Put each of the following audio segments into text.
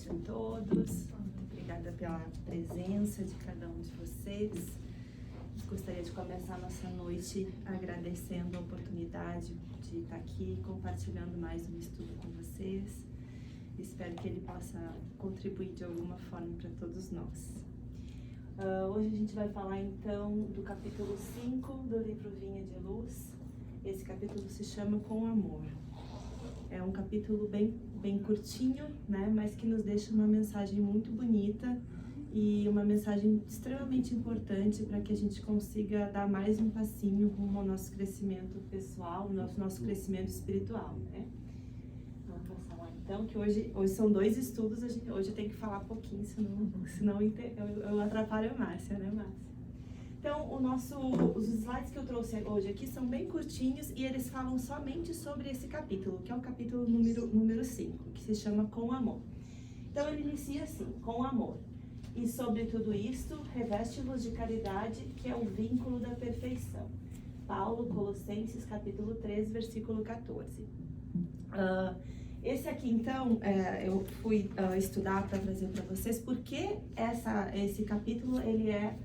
noite a todos. Muito obrigada pela presença de cada um de vocês. Gostaria de começar a nossa noite agradecendo a oportunidade de estar aqui compartilhando mais um estudo com vocês. Espero que ele possa contribuir de alguma forma para todos nós. Hoje a gente vai falar então do capítulo 5 do livro Vinha de Luz. Esse capítulo se chama Com Amor. É um capítulo bem curtinho, né, mas que nos deixa uma mensagem muito bonita e uma mensagem extremamente importante para que a gente consiga dar mais um passinho rumo ao nosso crescimento pessoal, nosso crescimento espiritual, né? Vamos passar lá então, que hoje são 2 estudos, hoje eu tenho que falar pouquinho, senão eu atrapalho a Márcia, né, Márcia? Então, os slides que eu trouxe hoje aqui são bem curtinhos e eles falam somente sobre esse capítulo, que é o capítulo número 5, que se chama Com Amor. Então, ele inicia assim, com amor. E sobre tudo isto, reveste-vos de caridade, que é o vínculo da perfeição. Paulo, Colossenses, capítulo 3, versículo 14. Esse aqui, então, eu fui estudar para trazer para vocês, porque esse capítulo, ele é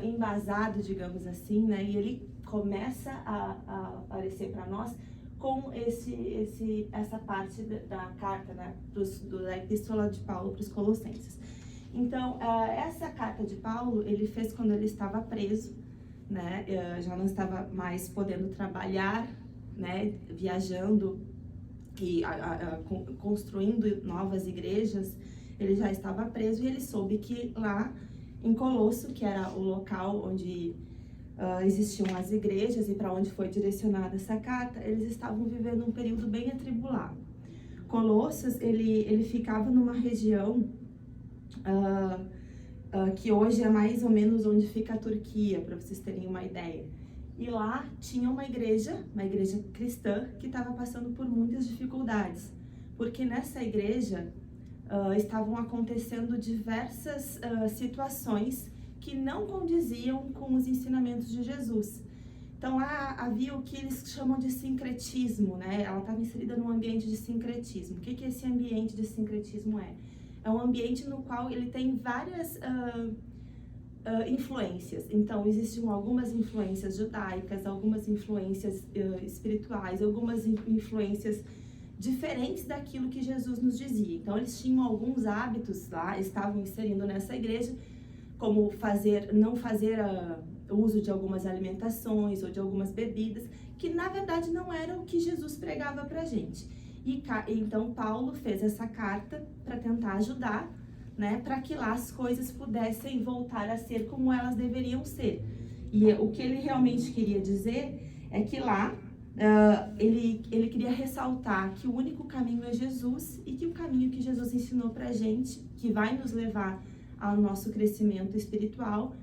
embasado, digamos assim, né? E ele começa a aparecer para nós com essa parte da carta, né? Da epístola de Paulo para os Colossenses. Então, essa carta de Paulo, ele fez quando ele estava preso, né? Já não estava mais podendo trabalhar, né? Viajando e construindo novas igrejas. Ele já estava preso e ele soube que lá em Colosso, que era o local onde existiam as igrejas e para onde foi direcionada essa carta, eles estavam vivendo um período bem atribulado. Colossos, ele ficava numa região que hoje é mais ou menos onde fica a Turquia, para vocês terem uma ideia. E lá tinha uma igreja cristã, que estava passando por muitas dificuldades, porque nessa igreja estavam acontecendo diversas situações que não condiziam com os ensinamentos de Jesus. Então lá havia o que eles chamam de sincretismo, né? Ela estava inserida num ambiente de sincretismo. O que esse ambiente de sincretismo é? É um ambiente no qual ele tem várias influências. Então existiam algumas influências judaicas, algumas influências espirituais, algumas influências diferentes daquilo que Jesus nos dizia. Então eles tinham alguns hábitos lá, estavam inserindo nessa igreja, como não fazer uso de algumas alimentações ou de algumas bebidas, que na verdade não era o que Jesus pregava pra gente. Então Paulo fez essa carta para tentar ajudar, né, para que lá as coisas pudessem voltar a ser como elas deveriam ser. E o que ele realmente queria dizer é que lá ele queria ressaltar que o único caminho é Jesus e que o caminho que Jesus ensinou pra gente, que vai nos levar ao nosso crescimento espiritual,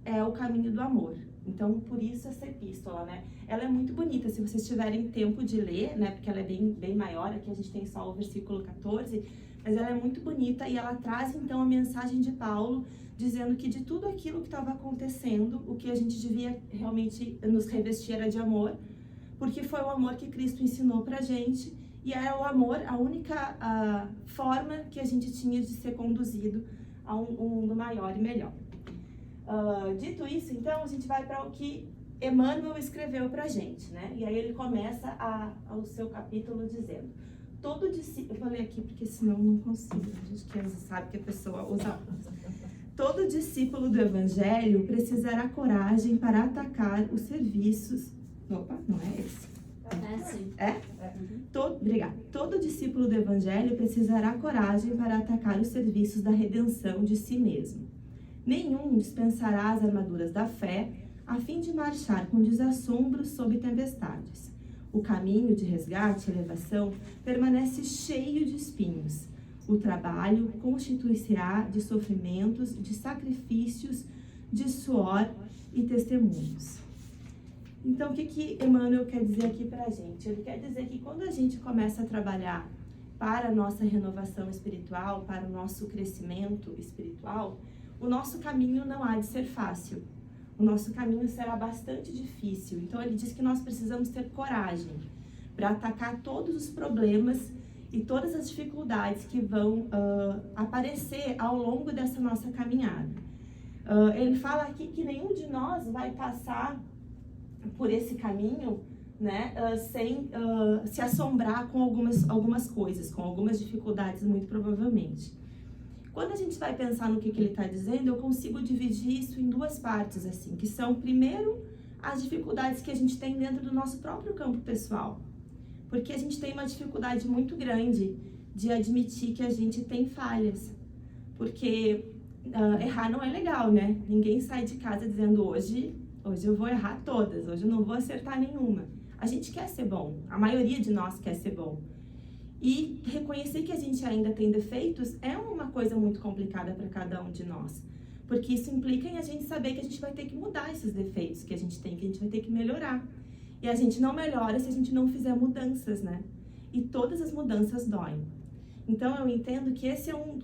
é o caminho do amor. Então, por isso essa epístola, né? Ela é muito bonita, se vocês tiverem tempo de ler, né? Porque ela é bem maior, aqui a gente tem só o versículo 14, mas ela é muito bonita e ela traz, então, a mensagem de Paulo, dizendo que de tudo aquilo que estava acontecendo, o que a gente devia realmente nos revestir era de amor, porque foi o amor que Cristo ensinou pra gente, e era o amor a única forma que a gente tinha de ser conduzido a um mundo maior e melhor. Dito isso, então, a gente vai para o que Emmanuel escreveu pra gente, né? E aí ele começa o seu capítulo dizendo: todo discípulo, eu vou ler aqui porque senão não consigo, a gente sabe que a pessoa usa óculos. Todo discípulo do Evangelho precisará coragem para atacar os serviços. Opa, não é esse. Sim. Obrigada. Todo discípulo do Evangelho precisará coragem para atacar os serviços da redenção de si mesmo. Nenhum dispensará as armaduras da fé, a fim de marchar com desassombro sob tempestades. O caminho de resgate e elevação permanece cheio de espinhos. O trabalho constituir-se-á de sofrimentos, de sacrifícios, de suor e testemunhos. Então, o que Emmanuel quer dizer aqui pra gente? Ele quer dizer que quando a gente começa a trabalhar para a nossa renovação espiritual, para o nosso crescimento espiritual, o nosso caminho não há de ser fácil. O nosso caminho será bastante difícil. Então, ele diz que nós precisamos ter coragem para atacar todos os problemas e todas as dificuldades que vão aparecer ao longo dessa nossa caminhada. Ele fala aqui que nenhum de nós vai passar por esse caminho, né, sem se assombrar com algumas coisas, com algumas dificuldades, muito provavelmente. Quando a gente vai pensar no que ele está dizendo, eu consigo dividir isso em duas partes, assim, que são, primeiro, as dificuldades que a gente tem dentro do nosso próprio campo pessoal. Porque a gente tem uma dificuldade muito grande de admitir que a gente tem falhas. Porque errar não é legal, né? Ninguém sai de casa dizendo hoje eu vou errar todas, hoje eu não vou acertar nenhuma. A gente quer ser bom, a maioria de nós quer ser bom. E reconhecer que a gente ainda tem defeitos é uma coisa muito complicada para cada um de nós. Porque isso implica em a gente saber que a gente vai ter que mudar esses defeitos que a gente tem, que a gente vai ter que melhorar. E a gente não melhora se a gente não fizer mudanças, né? E todas as mudanças doem. Então, eu entendo que esse é um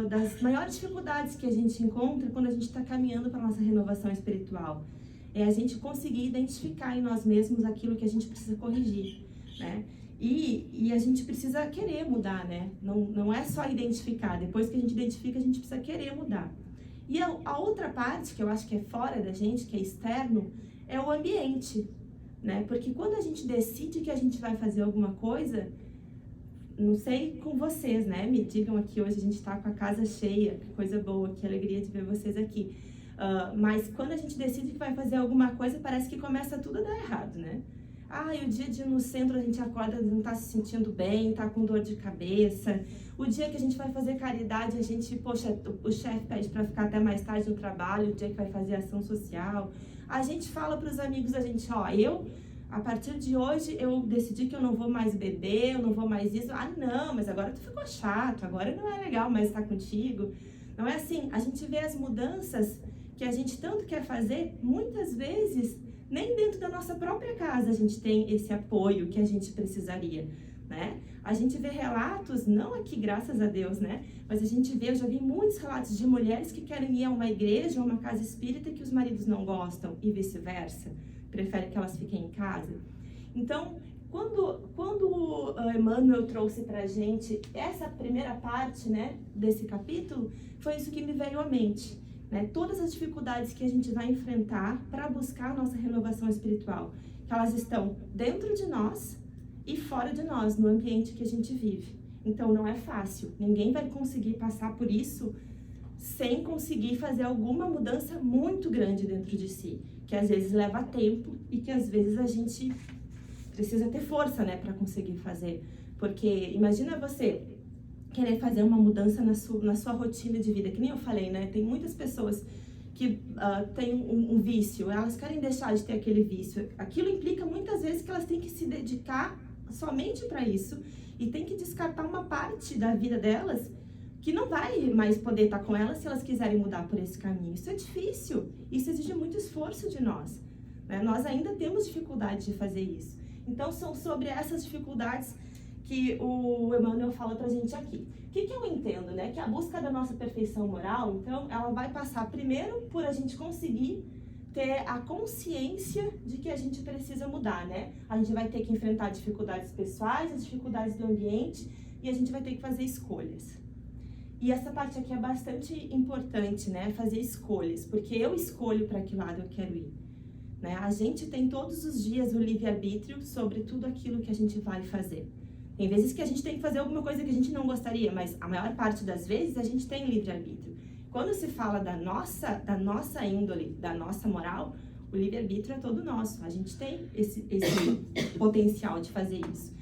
das maiores dificuldades que a gente encontra quando a gente está caminhando para a nossa renovação espiritual. É a gente conseguir identificar em nós mesmos aquilo que a gente precisa corrigir, né? E a gente precisa querer mudar, né? Não é só identificar. Depois que a gente identifica, a gente precisa querer mudar. E a outra parte, que eu acho que é fora da gente, que é externo, é o ambiente, né? Porque quando a gente decide que a gente vai fazer alguma coisa, não sei com vocês, né? Me digam aqui, hoje a gente tá com a casa cheia, que coisa boa, que alegria de ver vocês aqui. Mas quando a gente decide que vai fazer alguma coisa, parece que começa tudo a dar errado, né? E o dia de ir no centro a gente acorda, não tá se sentindo bem, tá com dor de cabeça. O dia que a gente vai fazer caridade, a gente, poxa, o chefe pede para ficar até mais tarde no trabalho, o dia que vai fazer ação social. A gente fala para os amigos, a gente, a partir de hoje eu decidi que eu não vou mais beber, eu não vou mais isso. Não, mas agora tu ficou chato, agora não é legal mais estar contigo. Não é assim, a gente vê as mudanças que a gente tanto quer fazer, muitas vezes, nem dentro da nossa própria casa a gente tem esse apoio que a gente precisaria, né? A gente vê relatos, não aqui, graças a Deus, né? Mas eu já vi muitos relatos de mulheres que querem ir a uma igreja ou uma casa espírita que os maridos não gostam e vice-versa. Preferem que elas fiquem em casa. Então, quando o Emmanuel trouxe pra gente essa primeira parte, né, desse capítulo, foi isso que me veio à mente. Né? Todas as dificuldades que a gente vai enfrentar para buscar a nossa renovação espiritual, que elas estão dentro de nós e fora de nós, no ambiente que a gente vive. Então não é fácil, ninguém vai conseguir passar por isso sem conseguir fazer alguma mudança muito grande dentro de si, que às vezes leva tempo e que às vezes a gente precisa ter força, né, para conseguir fazer. Porque imagina você querer fazer uma mudança na sua rotina de vida, que nem eu falei, né? Tem muitas pessoas que têm um vício, elas querem deixar de ter aquele vício. Aquilo implica muitas vezes que elas têm que se dedicar somente para isso e tem que descartar uma parte da vida delas que não vai mais poder estar com elas se elas quiserem mudar por esse caminho. Isso é difícil, isso exige muito esforço de nós, né? Nós ainda temos dificuldade de fazer isso. Então, são sobre essas dificuldades que o Emmanuel fala pra gente aqui. O que eu entendo, né? Que a busca da nossa perfeição moral, então, ela vai passar primeiro por a gente conseguir ter a consciência de que a gente precisa mudar, né? A gente vai ter que enfrentar dificuldades pessoais, as dificuldades do ambiente, e a gente vai ter que fazer escolhas. E essa parte aqui é bastante importante, né? Fazer escolhas, porque eu escolho para que lado eu quero ir. Né? A gente tem todos os dias o livre-arbítrio sobre tudo aquilo que a gente vai fazer. Tem vezes que a gente tem que fazer alguma coisa que a gente não gostaria, mas a maior parte das vezes a gente tem livre-arbítrio. Quando se fala da nossa índole, da nossa moral, o livre-arbítrio é todo nosso. A gente tem esse potencial de fazer isso.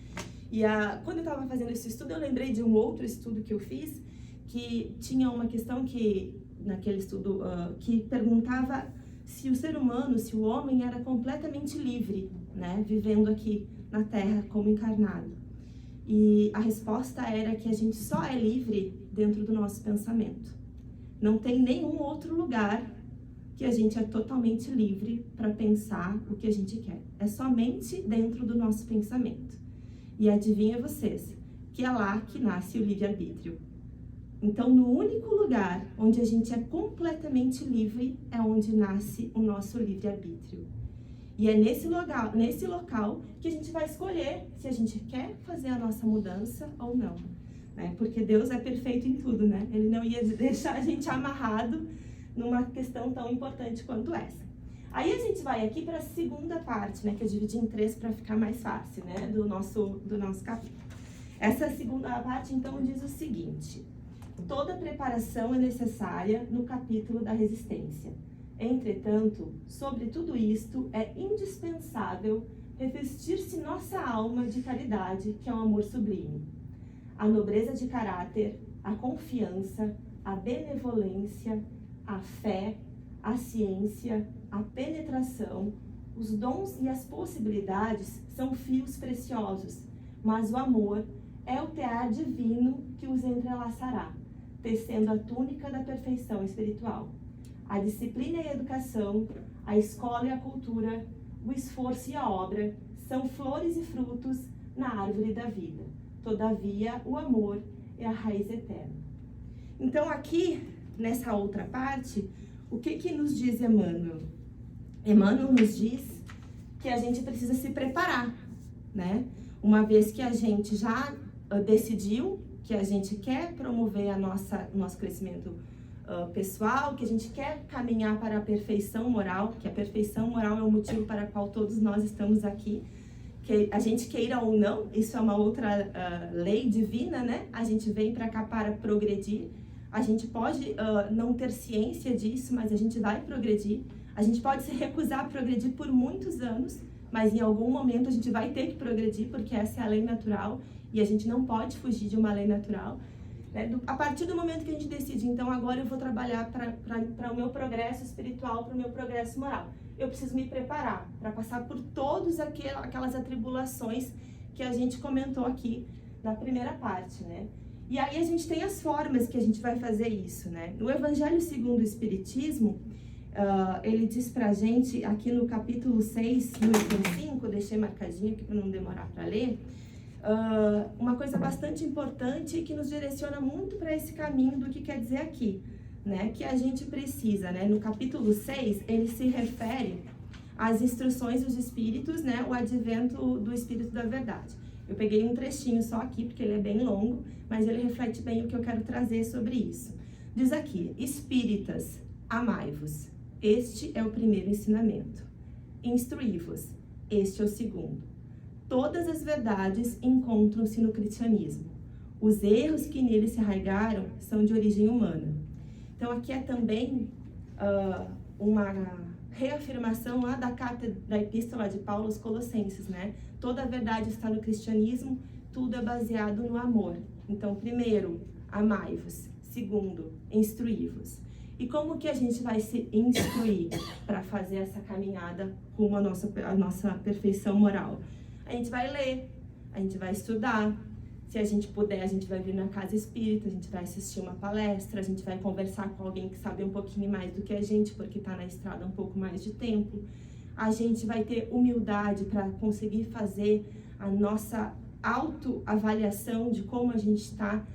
E quando eu estava fazendo esse estudo, eu lembrei de um outro estudo que eu fiz, que tinha uma questão naquele estudo, que perguntava se o ser humano, se o homem era completamente livre, né, vivendo aqui na Terra como encarnado. E a resposta era que a gente só é livre dentro do nosso pensamento. Não tem nenhum outro lugar que a gente é totalmente livre para pensar o que a gente quer. É somente dentro do nosso pensamento. E adivinha vocês, que é lá que nasce o livre-arbítrio. Então, no único lugar onde a gente é completamente livre é onde nasce o nosso livre-arbítrio. E é nesse local que a gente vai escolher se a gente quer fazer a nossa mudança ou não, né? Porque Deus é perfeito em tudo, né? Ele não ia deixar a gente amarrado numa questão tão importante quanto essa. Aí a gente vai aqui para a segunda parte, né? Que eu dividi em 3 para ficar mais fácil, né? Do nosso capítulo. Essa segunda parte, então, diz o seguinte: toda preparação é necessária no capítulo da resistência. Entretanto, sobre tudo isto, é indispensável revestir-se nossa alma de caridade, que é um amor sublime. A nobreza de caráter, a confiança, a benevolência, a fé, a ciência, a penetração, os dons e as possibilidades são fios preciosos, mas o amor é o tear divino que os entrelaçará, tecendo a túnica da perfeição espiritual. A disciplina e a educação, a escola e a cultura, o esforço e a obra são flores e frutos na árvore da vida. Todavia, o amor é a raiz eterna. Então, aqui, nessa outra parte, o que nos diz Emmanuel? Emmanuel nos diz que a gente precisa se preparar, né? Uma vez que a gente já decidiu que a gente quer promover o nosso crescimento pessoal, que a gente quer caminhar para a perfeição moral, que a perfeição moral é o motivo para o qual todos nós estamos aqui, que a gente queira ou não, isso é uma outra lei divina, né? A gente vem para cá para progredir, a gente pode não ter ciência disso, mas a gente vai progredir, a gente pode se recusar a progredir por muitos anos, mas em algum momento a gente vai ter que progredir, porque essa é a lei natural, e a gente não pode fugir de uma lei natural. A partir do momento que a gente decide, então agora eu vou trabalhar para o meu progresso espiritual, para o meu progresso moral. Eu preciso me preparar para passar por todas aquelas atribulações que a gente comentou aqui na primeira parte, né? E aí a gente tem as formas que a gente vai fazer isso, né? No Evangelho segundo o Espiritismo, ele diz pra gente, aqui no capítulo 6, no item 5, deixei marcadinho aqui para não demorar para ler, uma coisa bastante importante que nos direciona muito para esse caminho do que quer dizer aqui, né? Que a gente precisa, né? No capítulo 6, ele se refere às instruções dos Espíritos, né? O advento do Espírito da Verdade. Eu peguei um trechinho só aqui, porque ele é bem longo, mas ele reflete bem o que eu quero trazer sobre isso. Diz aqui: Espíritas, amai-vos. Este é o primeiro ensinamento. Instruí-vos. Este é o segundo. Todas as verdades encontram-se no cristianismo. Os erros que nele se arraigaram são de origem humana. Então, aqui é também uma reafirmação lá da epístola de Paulo aos Colossenses, né? Toda a verdade está no cristianismo, tudo é baseado no amor. Então, primeiro, amai-vos. Segundo, instruí-vos. E como que a gente vai se instruir para fazer essa caminhada rumo à nossa perfeição moral? A gente vai ler, a gente vai estudar. Se a gente puder, a gente vai vir na casa espírita, a gente vai assistir uma palestra, a gente vai conversar com alguém que sabe um pouquinho mais do que a gente, porque está na estrada um pouco mais de tempo. A gente vai ter humildade para conseguir fazer a nossa autoavaliação de como a gente está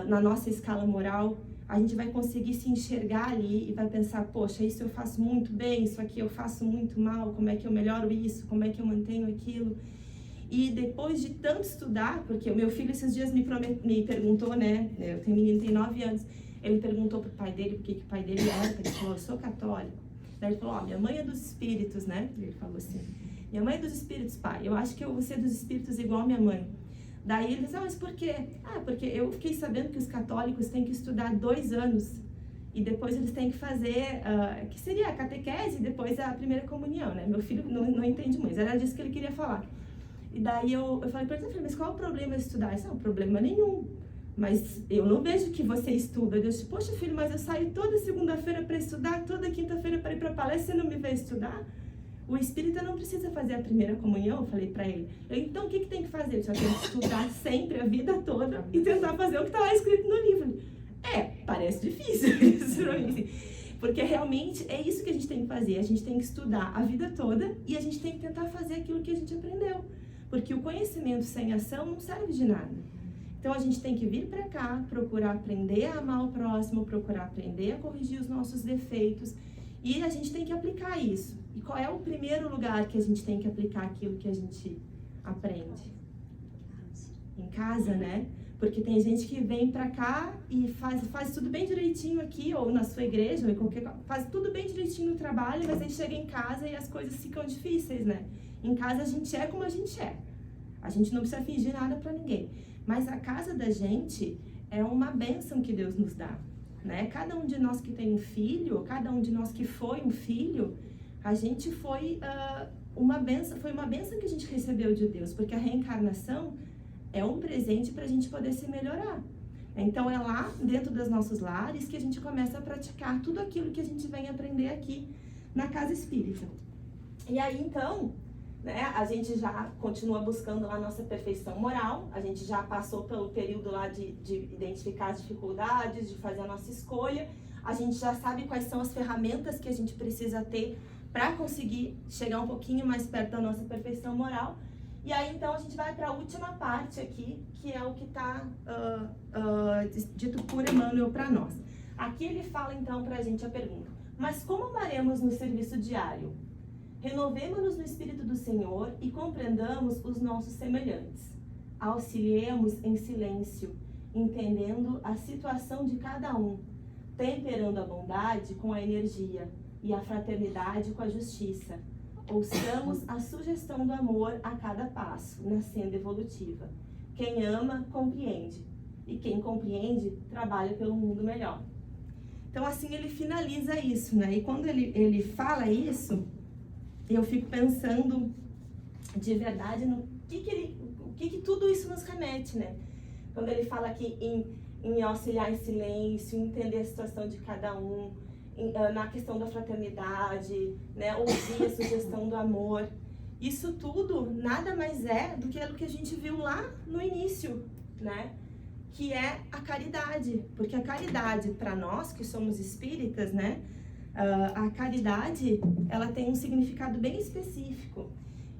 na nossa escala moral. A gente vai conseguir se enxergar ali e vai pensar, poxa, isso eu faço muito bem, isso aqui eu faço muito mal, como é que eu melhoro isso, como é que eu mantenho aquilo. E depois de tanto estudar, porque o meu filho esses dias me perguntou, né, eu tenho um menino que tem 9 anos, ele perguntou pro pai dele o que o pai dele era, ele falou, eu sou católico. Daí ele falou, minha mãe é dos espíritos, né? Ele falou assim, minha mãe é dos espíritos, pai, eu acho que eu vou ser dos espíritos igual a minha mãe. Daí ele disse, mas por quê? Porque eu fiquei sabendo que os católicos têm que estudar 2 anos e depois eles têm que fazer, que seria a catequese e depois a primeira comunhão, né? Meu filho não entende muito, era disso que ele queria falar. E daí eu falei para ele, mas qual é o problema de estudar? Isso não é problema nenhum, mas eu não vejo que você estuda. Eu disse, poxa filho, mas eu saio toda segunda-feira para estudar, toda quinta-feira para ir para palestra, você não me vê estudar? O espírita não precisa fazer a primeira comunhão, eu falei para ele. Então o que tem que fazer? Eu só tenho que estudar sempre, a vida toda, e tentar fazer o que está lá escrito no livro. Parece difícil isso para mim, porque realmente é isso que a gente tem que fazer. A gente tem que estudar a vida toda e a gente tem que tentar fazer aquilo que a gente aprendeu. Porque o conhecimento sem ação não serve de nada. Então a gente tem que vir para cá, procurar aprender a amar o próximo, procurar aprender a corrigir os nossos defeitos. E a gente tem que aplicar isso. E qual é o primeiro lugar que a gente tem que aplicar aquilo que a gente aprende? Em casa, né? Porque tem gente que vem pra cá e faz tudo bem direitinho aqui, ou na sua igreja, ou em qualquer... faz tudo bem direitinho no trabalho, mas aí chega em casa e as coisas ficam difíceis, né? Em casa a gente é como a gente é. A gente não precisa fingir nada pra ninguém. Mas a casa da gente é uma bênção que Deus nos dá, né? Cada um de nós que tem um filho, cada um de nós que foi um filho, a gente foi uma bênção que a gente recebeu de Deus, porque a reencarnação é um presente para a gente poder se melhorar. Então é lá dentro dos nossos lares que a gente começa a praticar tudo aquilo que a gente vem aprender aqui na casa espírita. E aí então, né, a gente já continua buscando a nossa perfeição moral, a gente já passou pelo período lá de identificar as dificuldades, de fazer a nossa escolha, a gente já sabe quais são as ferramentas que a gente precisa ter para conseguir chegar um pouquinho mais perto da nossa perfeição moral. E aí, então, a gente vai para a última parte aqui, que é o que está dito por Emmanuel para nós. Aqui ele fala, então, para a gente a pergunta: mas como amaremos no serviço diário? Renovemo-nos no Espírito do Senhor e compreendamos os nossos semelhantes. Auxiliemos em silêncio, entendendo a situação de cada um, temperando a bondade com a energia e a fraternidade com a justiça. Ouçamos a sugestão do amor a cada passo, na senda evolutiva. Quem ama, compreende. E quem compreende, trabalha pelo mundo melhor. Então, assim, ele finaliza isso, né? E quando ele fala isso, eu fico pensando de verdade no que tudo isso nos remete, né? Quando ele fala aqui em auxiliar em silêncio, entender a situação de cada um, na questão da fraternidade, né, ouvir a sugestão do amor. Isso tudo nada mais é do que aquilo que a gente viu lá no início, né? Que é a caridade. Porque a caridade, para nós que somos espíritas, né? A caridade, ela tem um significado bem específico.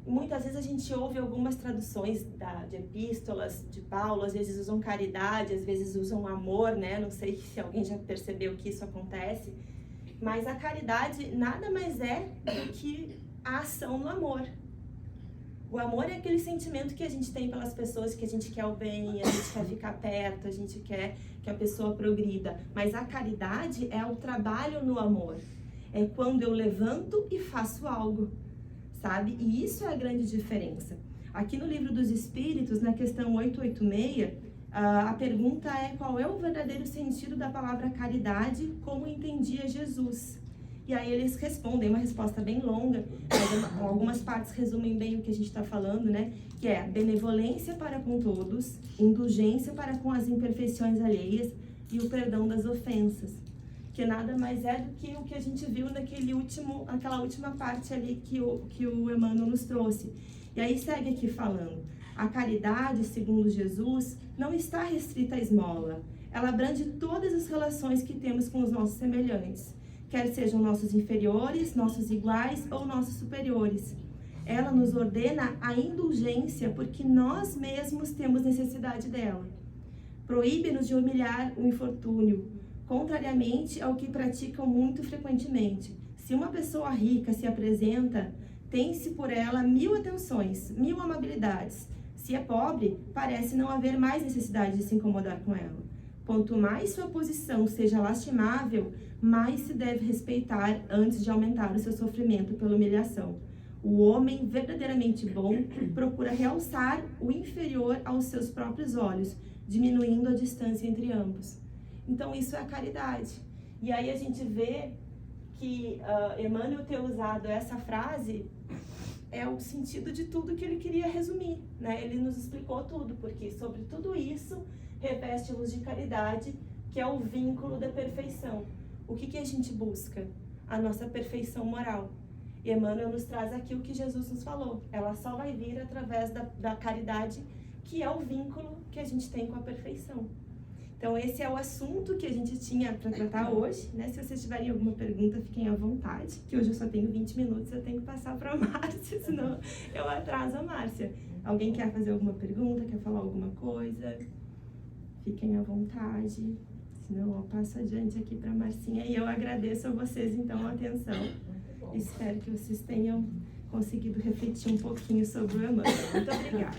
E muitas vezes a gente ouve algumas traduções de epístolas de Paulo, às vezes usam caridade, às vezes usam amor, né? Não sei se alguém já percebeu que isso acontece. Mas a caridade nada mais é do que a ação no amor. O amor é aquele sentimento que a gente tem pelas pessoas, que a gente quer o bem, a gente quer ficar perto, a gente quer que a pessoa progrida. Mas a caridade é o trabalho no amor. É quando eu levanto e faço algo, sabe? E isso é a grande diferença. Aqui no Livro dos Espíritos, na questão 886, a pergunta é: qual é o verdadeiro sentido da palavra caridade, como entendia Jesus? E aí eles respondem, uma resposta bem longa, mas algumas partes resumem bem o que a gente está falando, né? Que é benevolência para com todos, indulgência para com as imperfeições alheias e o perdão das ofensas. Que nada mais é do que o que a gente viu naquela última parte ali que o Emmanuel nos trouxe. E aí segue aqui falando: a caridade, segundo Jesus, não está restrita à esmola. Ela abrange todas as relações que temos com os nossos semelhantes, quer sejam nossos inferiores, nossos iguais ou nossos superiores. Ela nos ordena a indulgência porque nós mesmos temos necessidade dela. Proíbe-nos de humilhar o infortúnio, contrariamente ao que praticam muito frequentemente. Se uma pessoa rica se apresenta, tem-se por ela 1000 atenções, 1000 amabilidades. Se é pobre, parece não haver mais necessidade de se incomodar com ela. Quanto mais sua posição seja lastimável, mais se deve respeitar antes de aumentar o seu sofrimento pela humilhação. O homem verdadeiramente bom procura realçar o inferior aos seus próprios olhos, diminuindo a distância entre ambos. Então isso é a caridade. E aí a gente vê que Emmanuel ter usado essa frase é o sentido de tudo que ele queria resumir, né? Ele nos explicou tudo, porque sobre tudo isso reveste luz de caridade, que é o vínculo da perfeição. O que a gente busca? A nossa perfeição moral. E Emmanuel nos traz aqui o que Jesus nos falou. Ela só vai vir através da caridade, que é o vínculo que a gente tem com a perfeição. Então esse é o assunto que a gente tinha para tratar hoje, né? Se vocês tiverem alguma pergunta, fiquem à vontade, que hoje eu só tenho 20 minutos, eu tenho que passar para a Márcia, senão eu atraso a Márcia. Alguém quer fazer alguma pergunta, quer falar alguma coisa? Fiquem à vontade, senão eu passo adiante aqui para a Marcinha, e eu agradeço a vocês então a atenção. Espero que vocês tenham conseguido refletir um pouquinho sobre o Emmanuel. Muito obrigada.